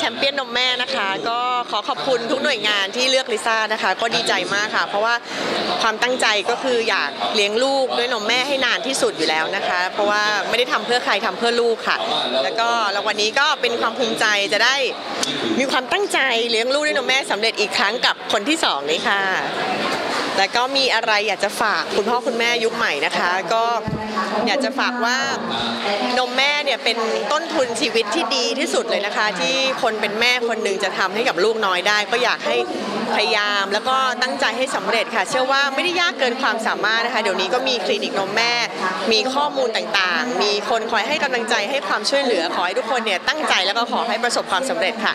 ชมเปี้ยนนมแม่นะคะก็ขอขอบคุณทุกหน่วยงานที่เลือกลิซ่านะคะก็ดีใจมากค่ะเพราะว่าความตั้งใจก็คืออยากเลี้ยงลูกด้วยนมแม่ให้นานที่สุดอยู่แล้วนะคะเพราะว่าไม่ได้ทำเพื่อใครทำเพื่อลูกค่ะแล้วก็รางวัลนี้ก็เป็นความภูมิใจจะได้มีความตั้งใจเลี้ยงลูกด้วยนมแม่สำเร็จอีกครั้งกับคนที่2นี้ค่ะแต่ก็มีอะไรอยากจะฝากคุณพ่อคุณแม่ยุคใหม่นะคะก็อยากจะฝากว่านมแม่เนี่ยเป็นต้นทุนชีวิตที่ดีที่สุดเลยนะคะที่คนเป็นแม่คนหนึ่งจะทำให้กับลูกน้อยได้ก็อยากให้พยายามแล้วก็ตั้งใจให้สำเร็จค่ะเชื่อว่าไม่ได้ยากเกินความสามารถนะคะเดี๋ยวนี้ก็มีคลินิกนมแม่มีข้อมูลต่างๆมีคนคอยให้กำลังใจให้ความช่วยเหลือขอให้ทุกคนเนี่ยตั้งใจแล้วก็ขอให้ประสบความสำเร็จค่ะ